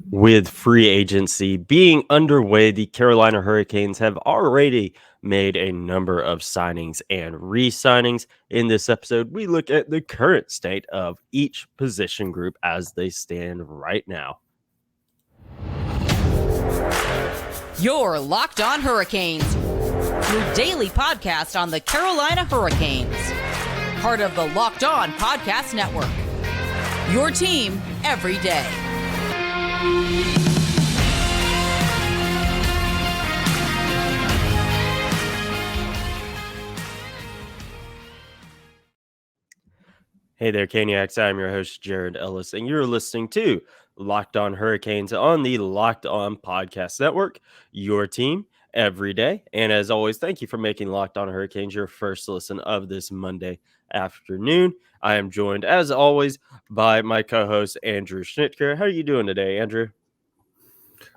With free agency being underway, the Carolina Hurricanes have already made a number of signings and re-signings. In this episode, we look at the current state of each position group as they stand right now. You're Locked On Hurricanes, your daily podcast on the Carolina Hurricanes. Part of the Locked On Podcast Network. Your team every day. Hey there, Caniacs. I'm your host, Jared Ellis, and you're listening to Locked On Hurricanes on the Locked On Podcast Network, your team every day. And as always, thank you for making Locked On Hurricanes your first listen of this Monday afternoon. I am joined, as always, by my co-host, Andrew Schnittker. How are you doing today, Andrew?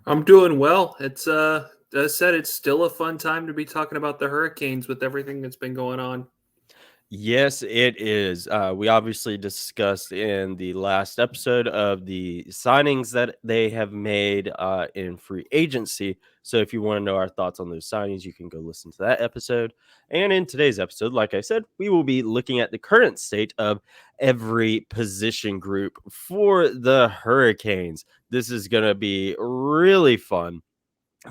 I'm doing well. It's as I said, it's still a fun time to be talking about the Hurricanes with everything that's been going on. Yes, it is. We obviously discussed in the last episode of the signings that they have made in free agency. So if you want to know our thoughts on those signings, you can go listen to that episode. And in today's episode, like I said, we will be looking at the current state of every position group for the Hurricanes. This is going to be really fun.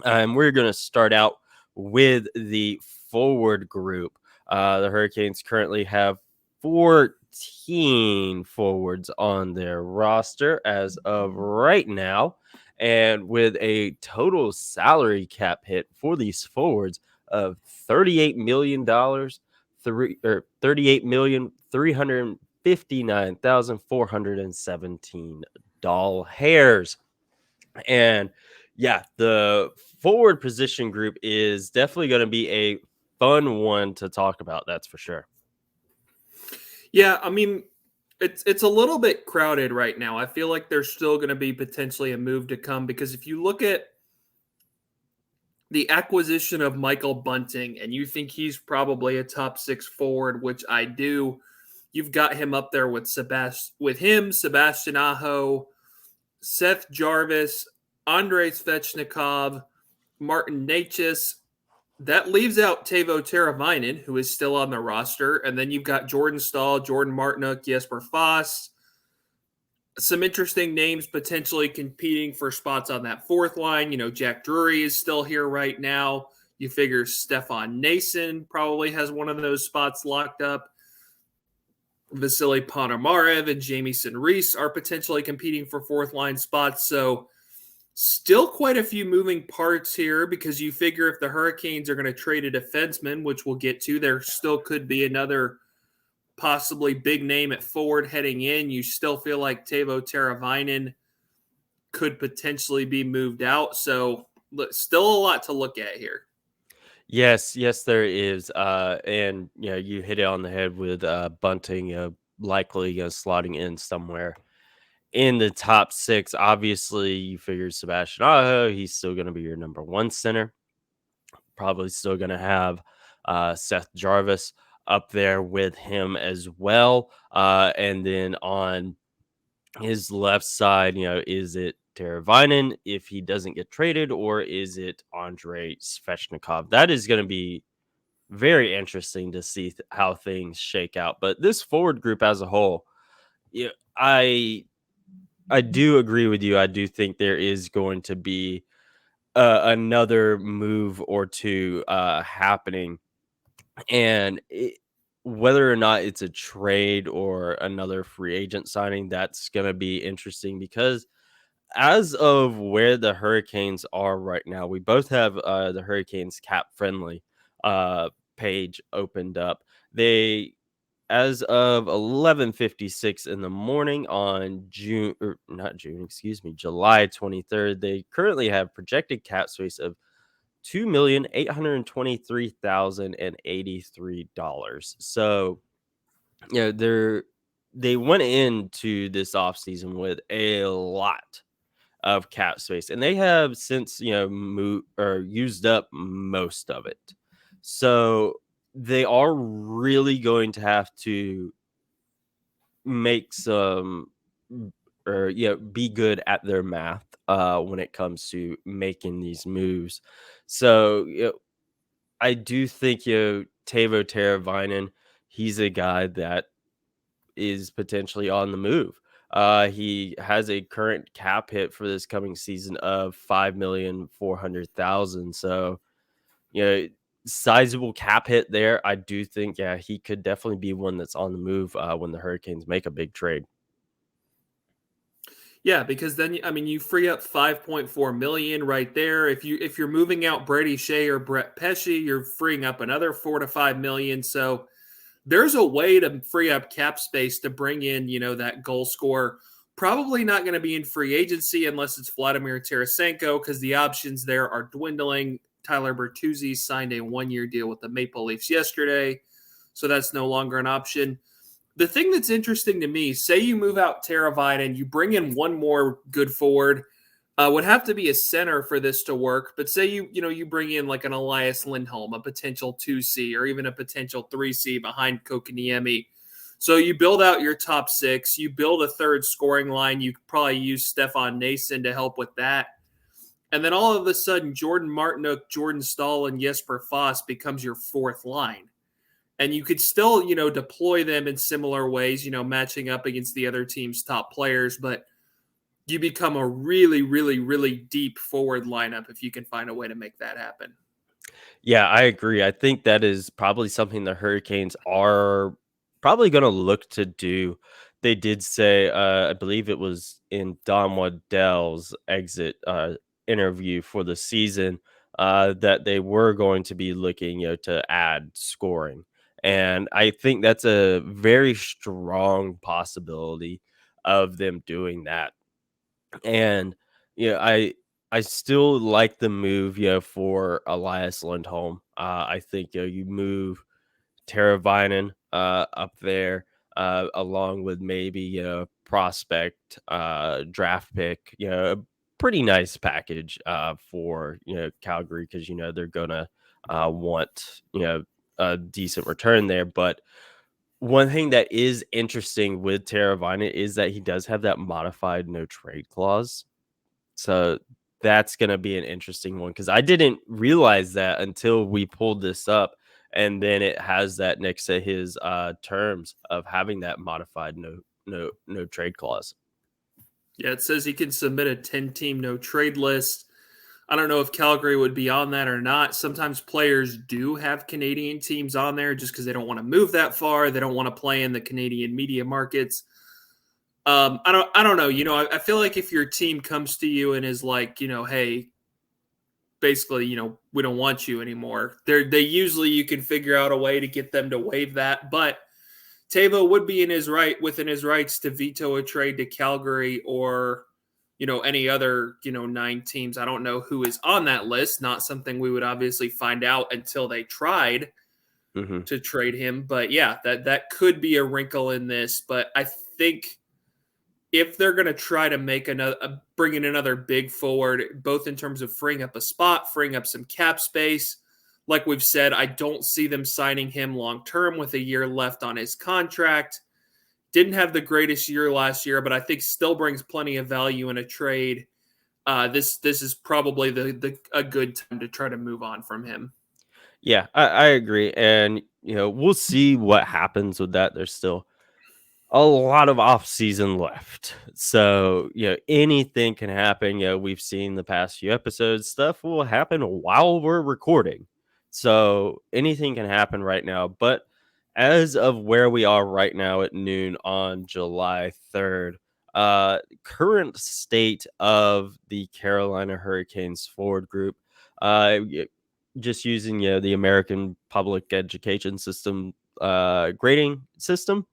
And we're going to start out with the forward group. The Hurricanes currently have 14 forwards on their roster as of right now. And with a total salary cap hit for these forwards of $38 million, $38,359,417 And yeah, the forward position group is definitely going to be a fun one to talk about. That's for sure. Yeah, I mean, it's a little bit crowded right now. I feel like there's still going to be potentially a move to come because if you look at the acquisition of Michael Bunting and you think he's probably a top 6 forward, which I do, you've got him up there with Sebastian Aho, Seth Jarvis, Andrei Svechnikov, Martin Necas. That leaves out Teuvo Teravainen, who is still on the roster. And then you've got Jordan Stahl, Jordan Martinook, Jesper Foss. Some interesting names potentially competing for spots on that fourth line. You know, Jack Drury is still here right now. You figure Stefan Nason probably has one of those spots locked up. Vasily Ponomarev and Jamieson Reese are potentially competing for fourth line spots. So still quite a few moving parts here because you figure if the Hurricanes are going to trade a defenseman, which we'll get to, there still could be another possibly big name at forward heading in. You still feel like Teuvo Teravainen could potentially be moved out. So still a lot to look at here. Yes, there is. And you know, you hit it on the head with Bunting likely slotting in somewhere in the top 6. Obviously, you figure Sebastian Aho, he's still going to be your number 1 center. Probably still going to have Seth Jarvis up there with him as well. And then on his left side, you know, is it Teravainen if he doesn't get traded, or is it Andrei Svechnikov? That is going to be very interesting to see how things shake out. But this forward group as a whole, yeah, I do agree with you. I do think there is going to be another move or two happening. And whether or not it's a trade or another free agent signing, that's going to be interesting because as of where the Hurricanes are right now, we both have the Hurricanes cap friendly page opened up. They, as of 11:56 in the morning on July 23rd, they currently have projected cap space of $2,823,083. So, you know, they went into this offseason with a lot of cap space, and they have since, you know, used up most of it. So they are really going to have to make some or be good at their math when it comes to making these moves. So I do think Teuvo Teravainen, he's a guy that is potentially on the move. He has a current cap hit for this coming season of 5,400,000. So, you know, sizable cap hit there. I do think, yeah, he could definitely be one that's on the move when the Hurricanes make a big trade. Yeah, because then I mean you free up 5.4 million right there. If you're moving out Brady Shea or Brett Pesce, you're freeing up another 4 to 5 million. So there's a way to free up cap space to bring in, that goal scorer. Probably not going to be in free agency unless it's Vladimir Tarasenko because the options there are dwindling. Tyler Bertuzzi signed a 1-year deal with the Maple Leafs yesterday, so that's no longer an option. The thing that's interesting to me, say you move out Teravainen and you bring in one more good forward, would have to be a center for this to work. But say you bring in like an Elias Lindholm, a potential 2C or even a potential 3C behind Kokoniemi. So you build out your top six, you build a third scoring line. You could probably use Stefan Nason to help with that. And then all of a sudden, Jordan Martinook, Jordan Stahl, and Jesper Foss becomes your fourth line. And you could still, deploy them in similar ways, matching up against the other team's top players. But you become a really, really, really deep forward lineup if you can find a way to make that happen. Yeah, I agree. I think that is probably something the Hurricanes are probably going to look to do. They did say, I believe it was in Don Waddell's exit interview for the season, that they were going to be looking, to add scoring. And I think that's a very strong possibility of them doing that. And I still like the move, for Elias Lindholm. I think you move Teravainen up there, along with maybe prospect draft pick, a pretty nice package for Calgary because they're gonna want a decent return there. But one thing that is interesting with Teravainen is that he does have that modified no trade clause. So that's going to be an interesting one because I didn't realize that until we pulled this up. And then it has that next to his terms of having that modified no trade clause. Yeah, it says he can submit a 10-team no trade list. I don't know if Calgary would be on that or not. Sometimes players do have Canadian teams on there just because they don't want to move that far. They don't want to play in the Canadian media markets. I don't know. I feel like if your team comes to you and is like, hey, basically, we don't want you anymore. They usually you can figure out a way to get them to waive that. But Teuvo would be within his rights to veto a trade to Calgary or any other 9 teams. I don't know who is on that list. Not something we would obviously find out until they tried to trade him. But yeah, that could be a wrinkle in this. But I think if they're going to try to bring in another big forward, both in terms of freeing up a spot, freeing up some cap space, like we've said, I don't see them signing him long term with a year left on his contract. Didn't have the greatest year last year, but I think still brings plenty of value in a trade. This is probably a good time to try to move on from him. Yeah, I agree. And, we'll see what happens with that. There's still a lot of off season left. So, anything can happen. We've seen the past few episodes, stuff will happen while we're recording. So anything can happen right now. But as of where we are right now at noon on July 3rd, current state of the Carolina Hurricanes forward group, just using the American public education system grading system,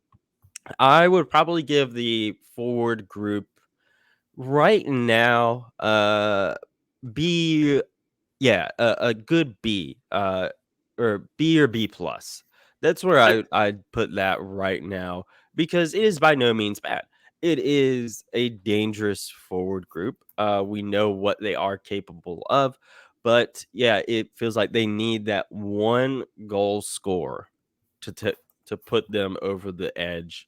I would probably give the forward group right now B, yeah, a good B, or B or B plus. That's where I'd put that right now because it is by no means bad. It is a dangerous forward group. We know what they are capable of, but yeah, it feels like they need that one goal score to put them over the edge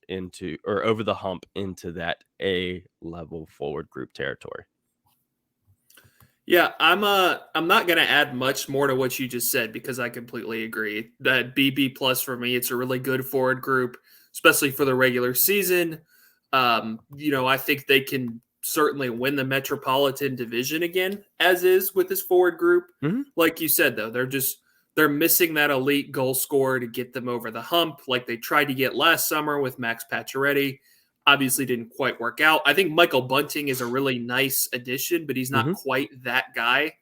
or over the hump into that A level forward group territory. Yeah, I'm not gonna add much more to what you just said because I completely agree. That BB plus for me, it's a really good forward group, especially for the regular season. I think they can certainly win the Metropolitan Division again, as is with this forward group. Mhm. Like you said, though, they're missing that elite goal scorer to get them over the hump, like they tried to get last summer with Max Pacioretty. Obviously didn't quite work out. I think Michael Bunting is a really nice addition, but he's not Mhm. quite that guy.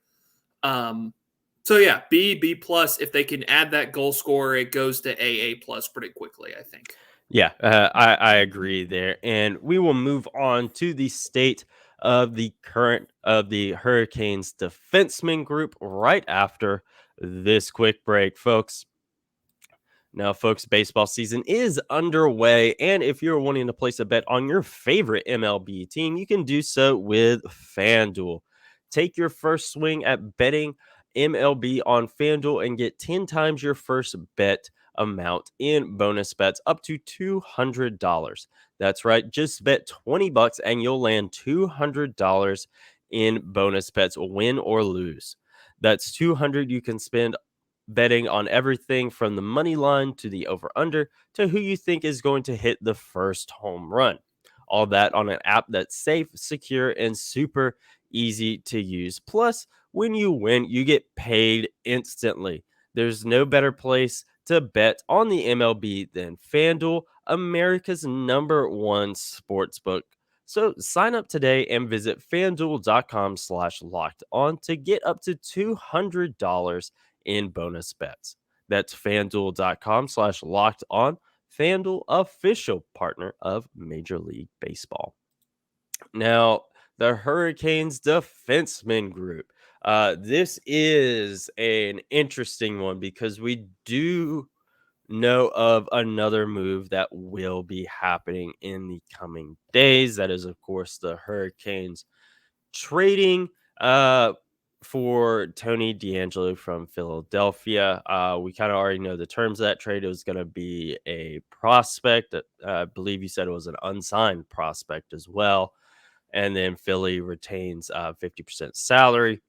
Um, so yeah, B plus. If they can add that goal scorer, it goes to AA plus pretty quickly, I think. Yeah, I agree there, and we will move on to the state of the current of the Hurricanes defenseman group right after this quick break, folks. Now, folks, baseball season is underway, and if you're wanting to place a bet on your favorite MLB team, you can do so with FanDuel. Take your first swing at betting MLB on FanDuel and get 10 times your first bet amount in bonus bets up to $200. That's right, just bet 20 bucks and you'll land $200 in bonus bets, win or lose. That's 200 you can spend betting on everything from the money line to the over under to who you think is going to hit the first home run. All that on an app that's safe, secure, and super easy to use. Plus, when you win, you get paid instantly. There's no better place to bet on the MLB than FanDuel, America's #1 sportsbook. So sign up today and visit fanduel.com/locked on to get up to $200 in bonus bets. That's fanduel.com/locked on. FanDuel, official partner of Major League Baseball. Now, the Hurricanes defenseman group. This is an interesting one because we do know of another move that will be happening in the coming days. That is, of course, the Hurricanes trading for Tony DeAngelo from Philadelphia. We kind of already know the terms of that trade. It was going to be a prospect. I believe you said it was an unsigned prospect as well. And then Philly retains 50% salary.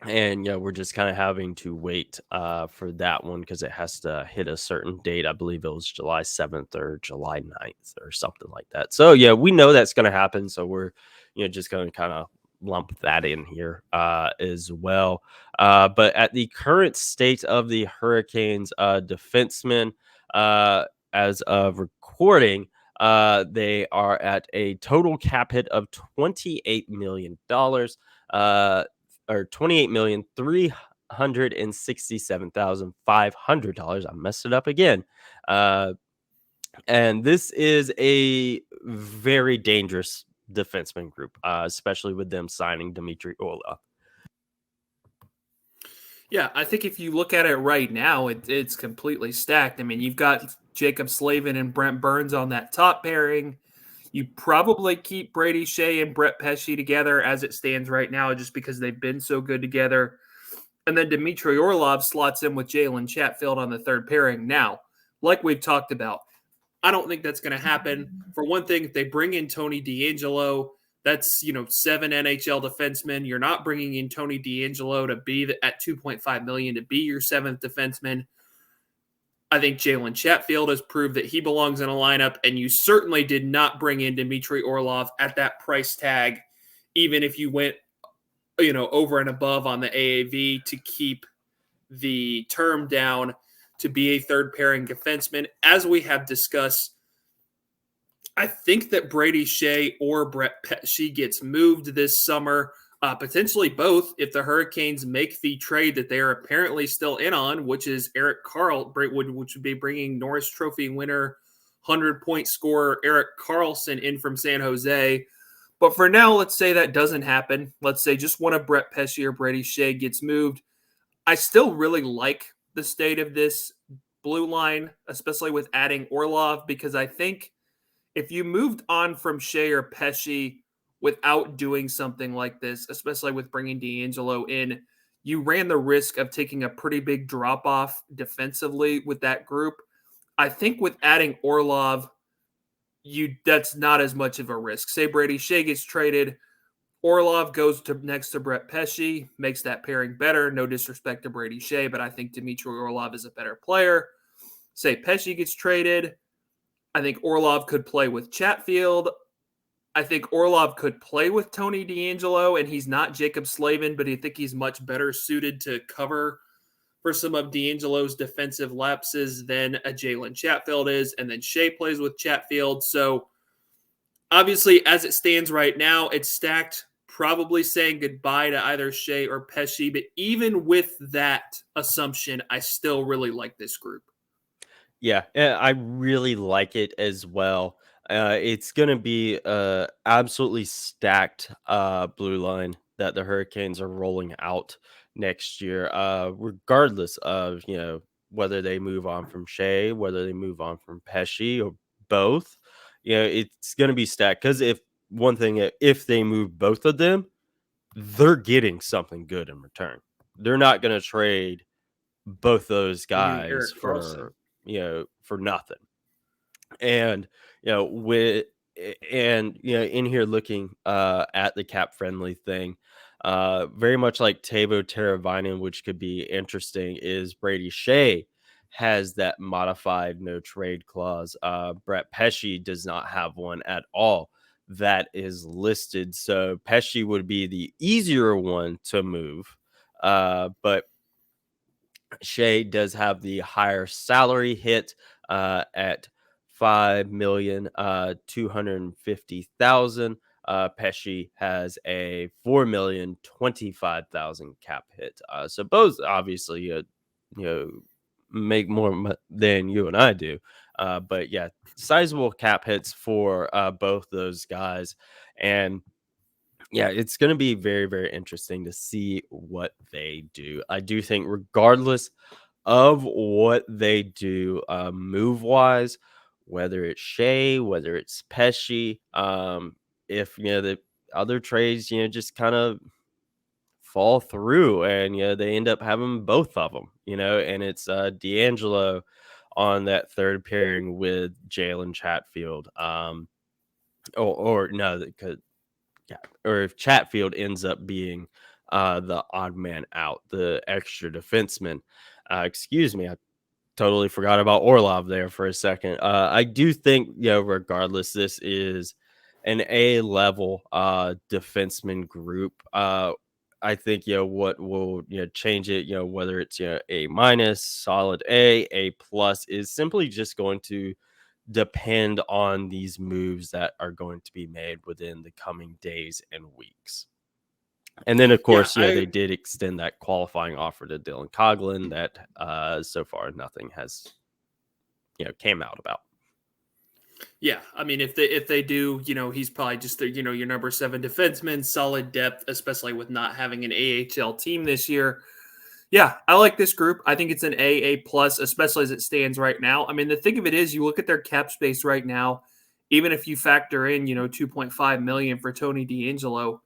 And yeah, we're just kind of having to wait for that one because it has to hit a certain date. I believe it was July 7th or July 9th or something like that. So yeah, we know that's going to happen. So we're just going to kind of lump that in here as well. But at the current state of the Hurricanes defensemen, as of recording, they are at a total cap hit of $28 million. Or 28,367,500. I messed it up again. And this is a very dangerous defenseman group, especially with them signing Dmitry Orlov. Yeah, I think if you look at it right now, it's completely stacked. I mean, you've got Jacob Slavin and Brent Burns on that top pairing. You probably keep Brady Shea and Brett Pesce together as it stands right now, just because they've been so good together. And then Dmitry Orlov slots in with Jalen Chatfield on the third pairing. Now, like we've talked about, I don't think that's going to happen. For one thing, if they bring in Tony DeAngelo, that's 7 NHL defensemen. You're not bringing in Tony DeAngelo to be at $2.5 million to be your seventh defenseman. I think Jalen Chatfield has proved that he belongs in a lineup, and you certainly did not bring in Dmitry Orlov at that price tag, even if you went, over and above on the AAV to keep the term down to be a third pairing defenseman. As we have discussed, I think that Brady Shea or Brett Pesce gets moved this summer. Potentially both if the Hurricanes make the trade that they are apparently still in on, which is Erik Karl, which would be bringing Norris Trophy winner, 100-point scorer Erik Karlsson in from San Jose. But for now, let's say that doesn't happen. Let's say just one of Brett Pesce or Brady Shea gets moved. I still really like the state of this blue line, especially with adding Orlov, because I think if you moved on from Shea or Pesce without doing something like this, especially with bringing DeAngelo in, you ran the risk of taking a pretty big drop off defensively with that group. I think with adding Orlov, that's not as much of a risk. Say Brady Shea gets traded, Orlov goes to next to Brett Pesce, makes that pairing better. No disrespect to Brady Shea, but I think Dmitry Orlov is a better player. Say Pesce gets traded. I think Orlov could play with Chatfield. I think Orlov could play with Tony DeAngelo, and he's not Jacob Slavin, but I think he's much better suited to cover for some of DeAngelo's defensive lapses than a Jalen Chatfield is. And then Shea plays with Chatfield. So obviously, as it stands right now, it's stacked, probably saying goodbye to either Shea or Pesce. But even with that assumption, I still really like this group. Yeah, I really like it as well. It's gonna be absolutely stacked blue line that the Hurricanes are rolling out next year. Regardless of whether they move on from Shea, whether they move on from Pesci, or both. It's gonna be stacked because if they move both of them, they're getting something good in return. They're not gonna trade both those They're getting guys Erik Karlsson. for nothing. And with and in here looking at the cap friendly thing, very much like Teuvo Teravainen, which could be interesting, is Brady Shea has that modified no trade clause. Brett Pesce does not have one at all that is listed, so Pesce would be the easier one to move. But Shea does have the higher salary hit at 5,250,000. Pesci has a 4,025,000 cap hit. So both obviously make more than you and I do. But yeah, sizable cap hits for both those guys. And yeah, it's going to be very, very interesting to see what they do. I do think, regardless of what they do, move wise, whether it's Shea, whether it's Pesci, if the other trades, just kind of fall through, and they end up having both of them, and it's DeAngelo on that third pairing with Jalen Chatfield, or no, because yeah, or if Chatfield ends up being the odd man out, the extra defenseman. Excuse me, I totally forgot about Orlov there for a second. I do think, regardless, this is an A level defenseman group. I think what will change it, whether it's A minus, solid A plus, is simply just going to depend on these moves that are going to be made within the coming days and weeks. And then, of course, they did extend that qualifying offer to Dylan Coghlan that so far nothing has came out about. Yeah, I mean, if they do, he's probably just your number 7 defenseman, solid depth, especially with not having an AHL team this year. Yeah, I like this group. I think it's an A plus, especially as it stands right now. I mean, the thing of it is, you look at their cap space right now. Even if you factor in, $2.5 million for Tony DeAngelo,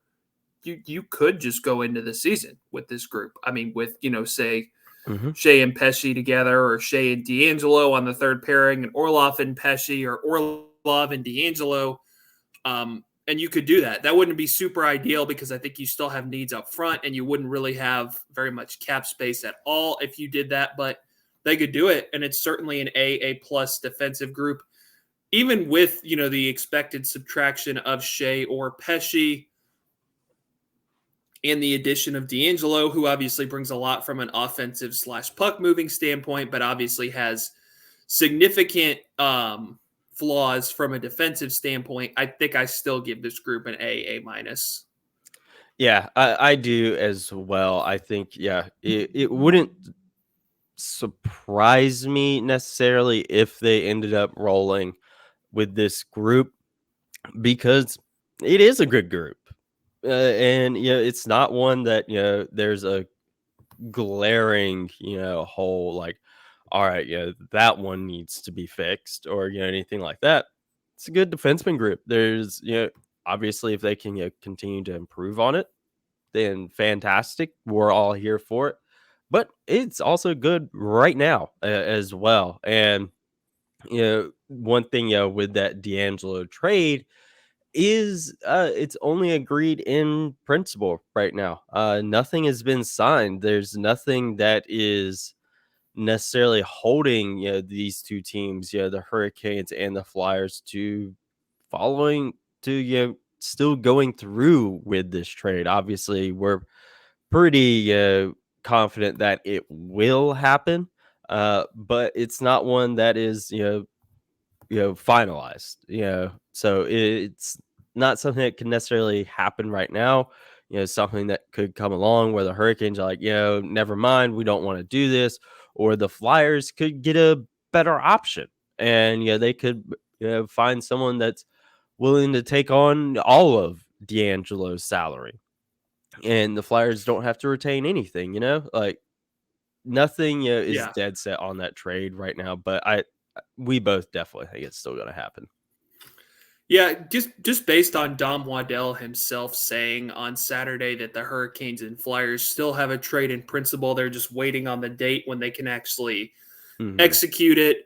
you could just go into the season with this group. I mean, with say Shea and Pesce together, or Shea and DeAngelo on the third pairing, and Orlov and Pesce, or Orlov and DeAngelo. And you could do that. That wouldn't be super ideal because I think you still have needs up front, and you wouldn't really have very much cap space at all if you did that. But they could do it, and it's certainly an A plus defensive group, even with the expected subtraction of Shea or Pesce, and the addition of DeAngelo, who obviously brings a lot from an offensive / puck moving standpoint, but obviously has significant flaws from a defensive standpoint. I think I still give this group an A minus. Yeah, I do as well. I think, it wouldn't surprise me necessarily if they ended up rolling with this group, because it is a good group. And it's not one that there's a glaring hole, like, all right, that one needs to be fixed, or anything like that. It's a good defenseman group. There's obviously, if they can continue to improve on it, then fantastic. We're all here for it. But it's also good right now as well. And one thing with that DeAngelo trade is it's only agreed in principle right now. Nothing has been signed. There's nothing that is necessarily holding, these two teams, the Hurricanes and the Flyers to following to, still going through with this trade. Obviously, we're pretty confident that it will happen, but it's not one that is, finalized, so it's not something that can necessarily happen right now. Something that could come along where the Hurricanes are like, never mind, we don't want to do this, or the Flyers could get a better option, and they could, find someone that's willing to take on all of D'Angelo's salary, and the Flyers don't have to retain anything, like nothing, is Yeah. dead set on that trade right now, but we both definitely think it's still going to happen. Yeah, just based on Dom Waddell himself saying on Saturday that the Hurricanes and Flyers still have a trade in principle. They're just waiting on the date when they can actually Mhm. execute it.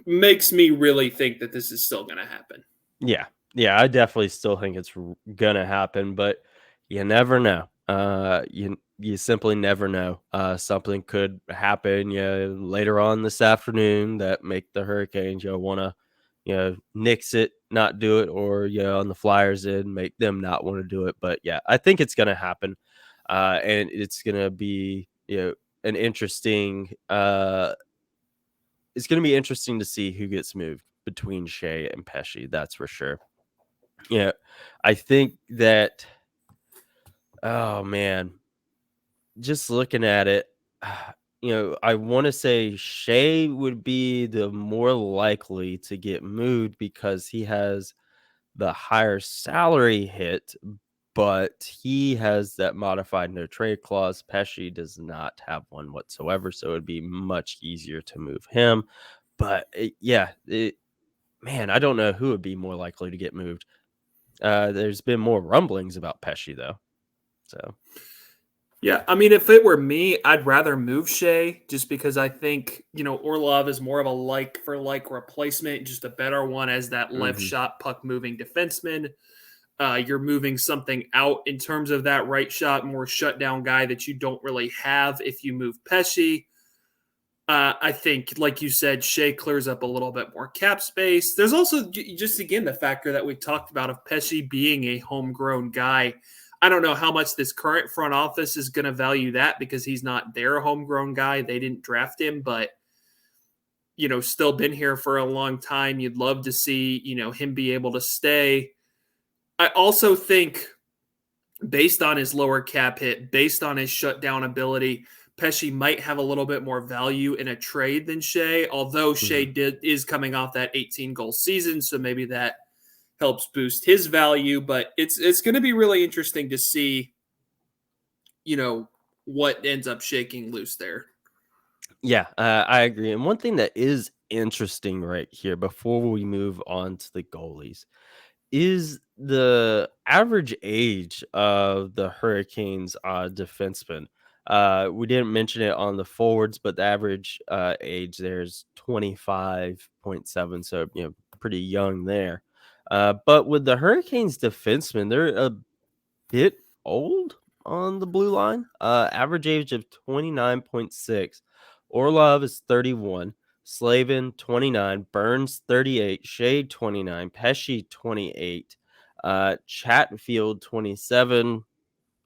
Makes me really think that this is still going to happen. Yeah. Yeah, I definitely still think it's gonna happen, but you never know. You simply never know. Something could happen, later on this afternoon that make the Hurricanes, wanna, nix it, not do it, or on the Flyers end, make them not want to do it. But yeah, I think it's gonna happen, and it's gonna be, an interesting. It's gonna be interesting to see who gets moved between Shea and Pesci. That's for sure. Yeah, I think that, oh man, just looking at it, I want to say Shea would be the more likely to get moved because he has the higher salary hit, but he has that modified no trade clause. Pesci does not have one whatsoever, so it'd be much easier to move him. But man, I don't know who would be more likely to get moved. There's been more rumblings about Pesci though. So, Yeah, I mean, if it were me, I'd rather move Shea just because I think, Orlov is more of a like for like replacement, just a better one as that left mhm, shot puck moving defenseman. You're moving something out in terms of that right shot, more shutdown guy that you don't really have if you move Pesci. I think, like you said, Shea clears up a little bit more cap space. There's also just again the factor that we talked about of Pesci being a homegrown guy. I don't know how much this current front office is going to value that because he's not their homegrown guy. They didn't draft him, but still been here for a long time. You'd love to see him be able to stay. I also think based on his lower cap hit, based on his shutdown ability, Pesci might have a little bit more value in a trade than Shea, although Shea mhm. is coming off that 18 goal season, so maybe that helps boost his value. But it's going to be really interesting to see, you know, what ends up shaking loose there. Yeah, I agree. And one thing that is interesting right here before we move on to the goalies is the average age of the Hurricanes defensemen. We didn't mention it on the forwards, but the average age there is 25.7, so pretty young there. But with the Hurricanes defensemen, they're a bit old on the blue line. Average age of 29.6. Orlov is 31. Slavin 29. Burns 38. Shea 29. Pesci 28. Chatfield 27.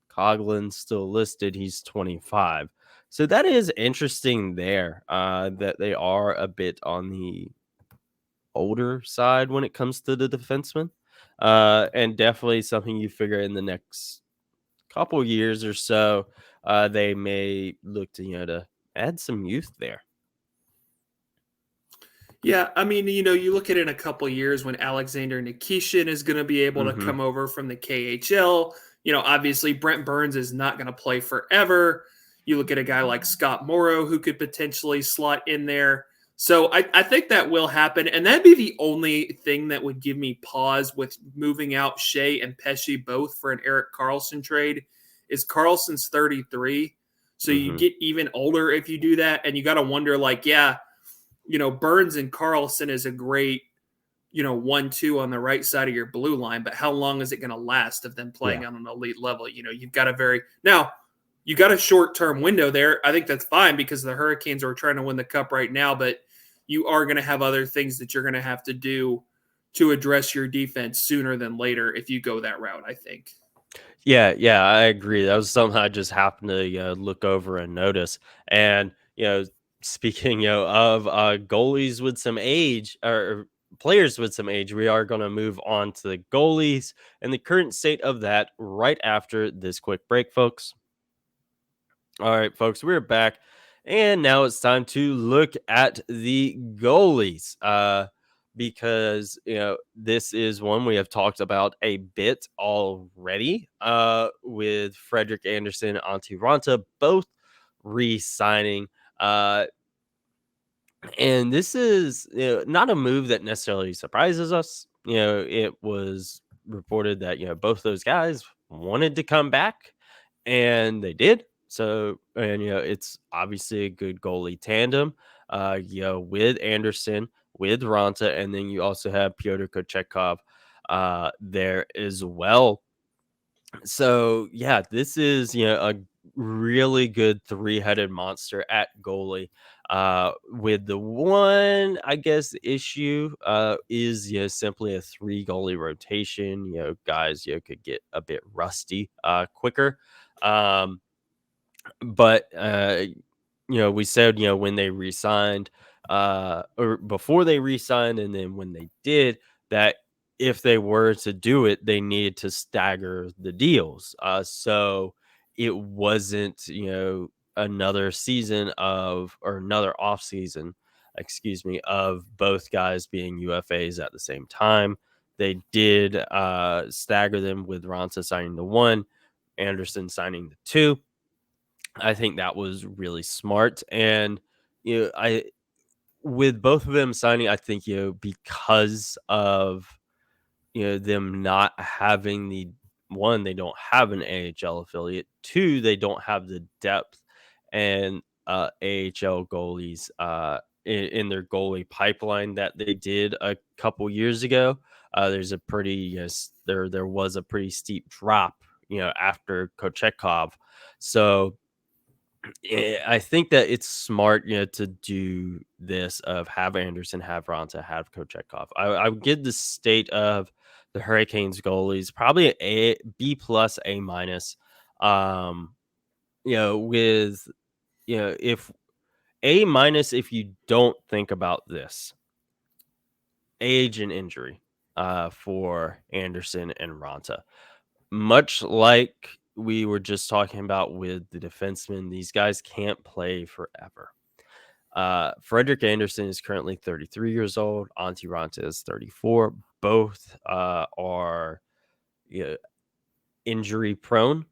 Coghlan still listed. He's 25. So that is interesting there, that they are a bit on the older side when it comes to the defenseman. And definitely something you figure in the next couple years or so, they may look to to add some youth there. Yeah, I mean, you look at it in a couple years when Alexander Nikishin is going to be able to Hmm. come over from the KHL. Obviously Brent Burns is not going to play forever. You look at a guy like Scott Morrow who could potentially slot in there. So I think that will happen. And that'd be the only thing that would give me pause with moving out Shea and Pesci both for an Eric Carlson trade is Carlson's 33. So you Hmm. get even older if you do that. And you got to wonder, like, yeah, Burns and Carlson is a great 1-2 on the right side of your blue line, but how long is it going to last of them playing on an elite level? You've got you got a short-term window there. I think that's fine because the Hurricanes are trying to win the cup right now, but you are going to have other things that you're going to have to do to address your defense sooner than later if you go that route, I think. Yeah, I agree. That was something I just happened to look over and notice. And speaking of goalies with some age or players with some age, we are going to move on to the goalies and the current state of that right after this quick break, folks. All right, folks, we're back, and now it's time to look at the goalies. Because this is one we have talked about a bit already. With Frederik Andersen and Antti Raanta both re-signing. And this is not a move that necessarily surprises us. It was reported that both those guys wanted to come back, and they did. So, and it's obviously a good goalie tandem. With Anderson, with Raanta, and then you also have Pyotr Kochetkov there as well. So yeah, this is a really good three-headed monster at goalie. With the one, I guess, issue is simply a three goalie rotation. Guys could get a bit rusty quicker. But we said when they re-signed, or before they re-signed, and then when they did that, if they were to do it, they needed to stagger the deals. So it wasn't another season or another off season, excuse me, of both guys being UFAs at the same time. They did stagger them with Raanta signing the one, Anderson signing the two. I think that was really smart. And I with both of them signing, I think because of them not having the one, they don't have an AHL affiliate. Two, they don't have the depth and AHL goalies in their goalie pipeline that they did a couple years ago. There's a pretty there was a pretty steep drop after Kochetkov. So I think that it's smart, to do this of have Anderson, have Raanta, have Kochetkov. I would give the state of the Hurricanes goalies probably a B plus, A minus. With if A minus if you don't think about this age and injury for Anderson and Raanta. Much like we were just talking about with the defensemen, these guys can't play forever. Frederik Andersen is currently 33 years old. Antti Raanta is 34. Both are injury prone,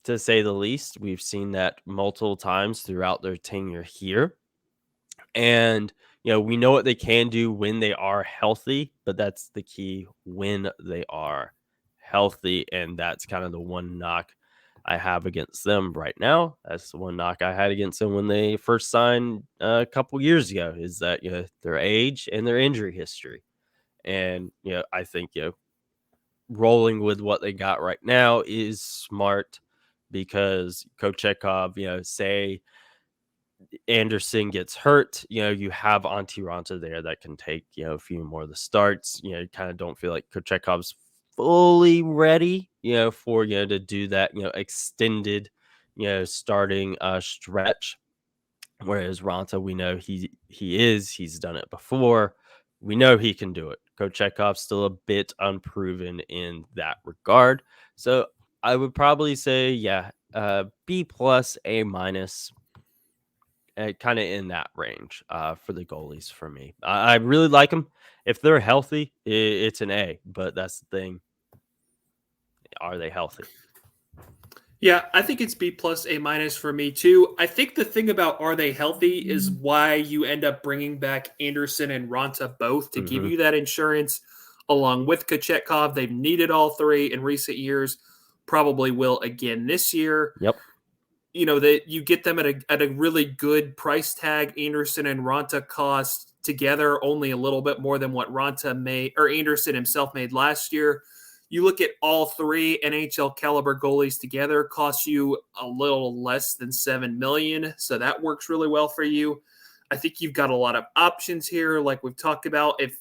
to say the least. We've seen that multiple times throughout their tenure here. And, we know what they can do when they are healthy, but that's the key, when they are healthy. And that's kind of the one knock I have against them right now. That's the one knock I had against them when they first signed a couple years ago, is that their age and their injury history. And I think rolling with what they got right now is smart, because Kochetkov, say Anderson gets hurt, you have Antti Raanta there that can take a few more of the starts. You kind of don't feel like Kochetkov's fully ready, for to do that, extended, starting stretch. Whereas Raanta, we know he's done it before. We know he can do it. Kochetkov's still a bit unproven in that regard. So I would probably say, B plus, A minus, kind of in that range for the goalies for me. I really like them. If they're healthy, it's an A, but that's the thing. Are they healthy? Yeah, I think it's B plus, A minus for me too. I think the thing about are they healthy is why you end up bringing back Anderson and Raanta both to give you that insurance along with Kochetkov. They've needed all three in recent years, probably will again this year. Yep. That you get them at a really good price tag. Anderson and Raanta cost together only a little bit more than what Ranta made or Anderson himself made last year. You look at all three NHL caliber goalies together, cost you a little less than $7 million. So that works really well for you. I think you've got a lot of options here, like we've talked about. If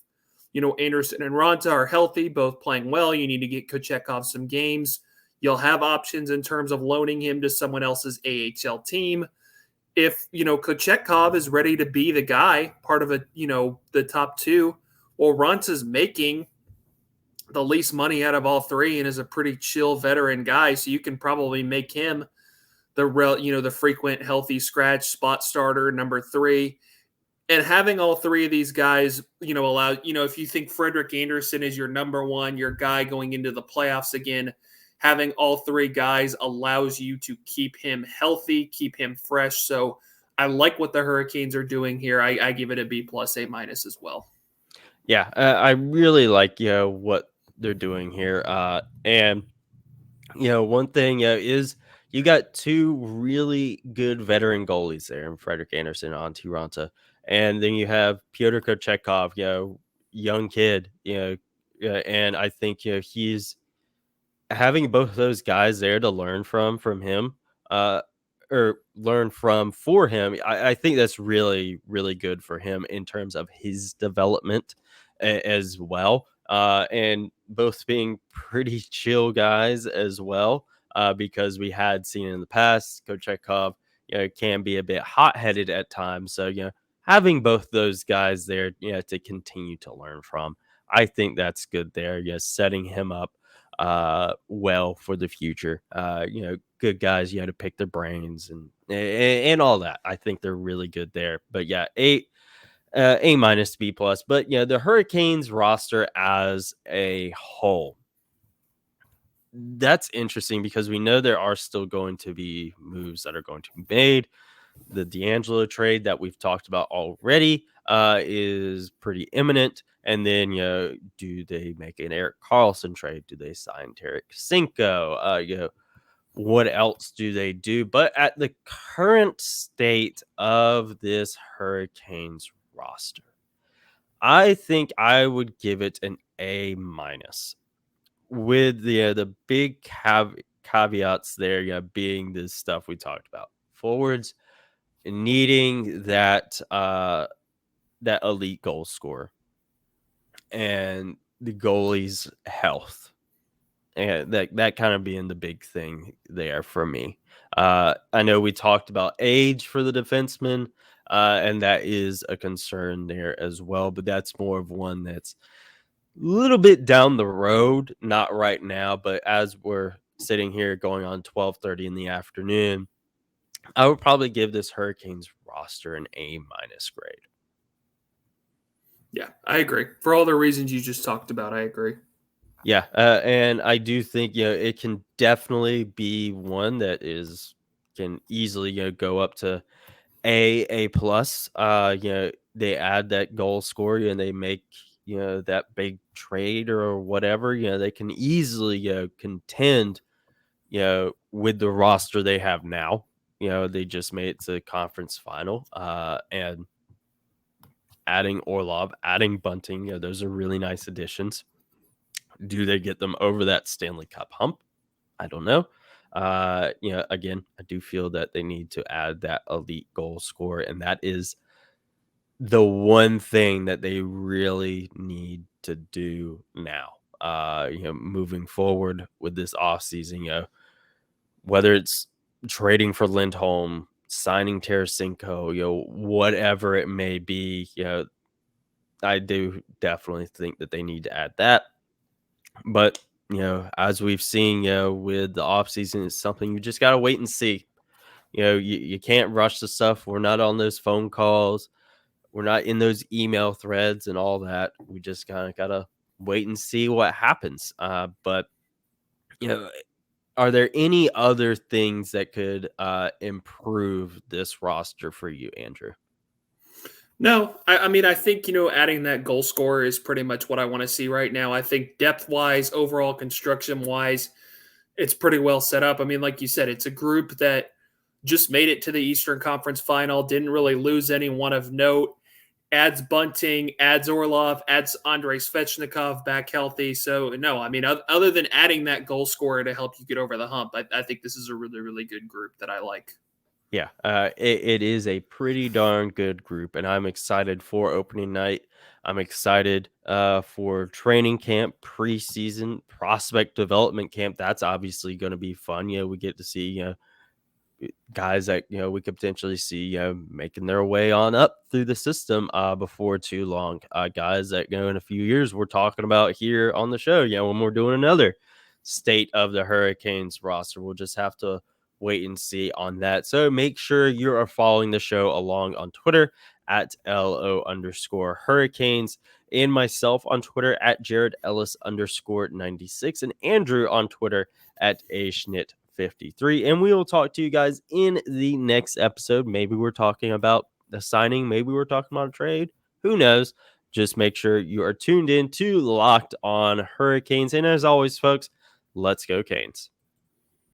Anderson and Ranta are healthy, both playing well, you need to get Kochetkov some games. You'll have options in terms of loaning him to someone else's AHL team. If, Kochetkov is ready to be the guy, part of the top two, well, Ranta's making the least money out of all three and is a pretty chill veteran guy. So you can probably make him the frequent healthy scratch spot starter, number three. And having all three of these guys, allow, if you think Frederik Andersen is your number one, your guy going into the playoffs again, having all three guys allows you to keep him healthy, keep him fresh. So I like what the Hurricanes are doing here. I give it a B+, A- as well. Yeah, I really like what they're doing here. And one thing is you got two really good veteran goalies there in Frederik Andersen and Antti Ranta. And then you have Pyotr Kochetkov, young kid, and I think he's having both those guys there to learn from him, or learn from for him. I think that's really, really good for him in terms of his development as well. And both being pretty chill guys as well, because we had seen in the past, Kochetkov, can be a bit hot-headed at times. So, having both those guys there, to continue to learn from, I think that's good there. Setting him up well for the future. Good guys, to pick their brains and all that. I think they're really good there. But yeah, A B+. But the Hurricanes roster as a whole, that's interesting because we know there are still going to be moves that are going to be made. The D'Angelo trade that we've talked about already is pretty imminent. And then, do they make an Erik Karlsson trade? Do they sign Tarek Cinco? What else do they do? But at the current state of this Hurricanes roster, I think I would give it an A-, with the big caveats there, being this stuff we talked about. Forwards needing that elite goal scorer, and the goalie's health, and that kind of being the big thing there for me. I know we talked about age for the defenseman, and that is a concern there as well, but that's more of one that's a little bit down the road, not right now. But as we're sitting here going on 12:30 in the afternoon, I would probably give this Hurricanes roster an A- grade. Yeah, I agree. For all the reasons you just talked about, I agree. Yeah, and I do think it can definitely be one that can easily go up to A+. They add that goal scorer and they make that big trade or whatever. They can easily contend with the roster they have now. They just made it to the conference final, and adding Orlov, adding Bunting, those are really nice additions. Do they get them over that Stanley Cup hump? I don't know. Again, I do feel that they need to add that elite goal scorer, and that is the one thing that they really need to do now. Moving forward with this offseason, whether it's trading for Lindholm, signing Tarasenko, whatever it may be, I do definitely think that they need to add that. But, as we've seen, with the offseason, it's something you just got to wait and see. You can't rush the stuff. We're not on those phone calls. We're not in those email threads and all that. We just kind of got to wait and see what happens. But, are there any other things that could improve this roster for you, Andrew? No, I mean, I think, adding that goal scorer is pretty much what I want to see right now. I think depth-wise, overall construction-wise, it's pretty well set up. I mean, like you said, it's a group that just made it to the Eastern Conference Final, didn't really lose anyone of note. adds Bunting, adds Orlov, adds Andrei Svechnikov back healthy. So, no, I mean, other than adding that goal scorer to help you get over the hump, I think this is a really, really good group that I like. Yeah, it is a pretty darn good group, and I'm excited for opening night. I'm excited for training camp, preseason, prospect development camp. That's obviously going to be fun. We get to see guys that we could potentially see making their way on up through the system before too long. Guys that in a few years we're talking about here on the show. When we're doing another state of the Hurricanes roster, we'll just have to wait and see on that. So make sure you are following the show along on Twitter at LO_Hurricanes, and myself on Twitter at Jared Ellis _96, and Andrew on Twitter at ASchnit53. And we will talk to you guys in the next episode. Maybe we're talking about the signing, maybe we're talking about a trade. Who knows? Just make sure you are tuned in to Locked On Hurricanes. And as always, folks, let's go Canes.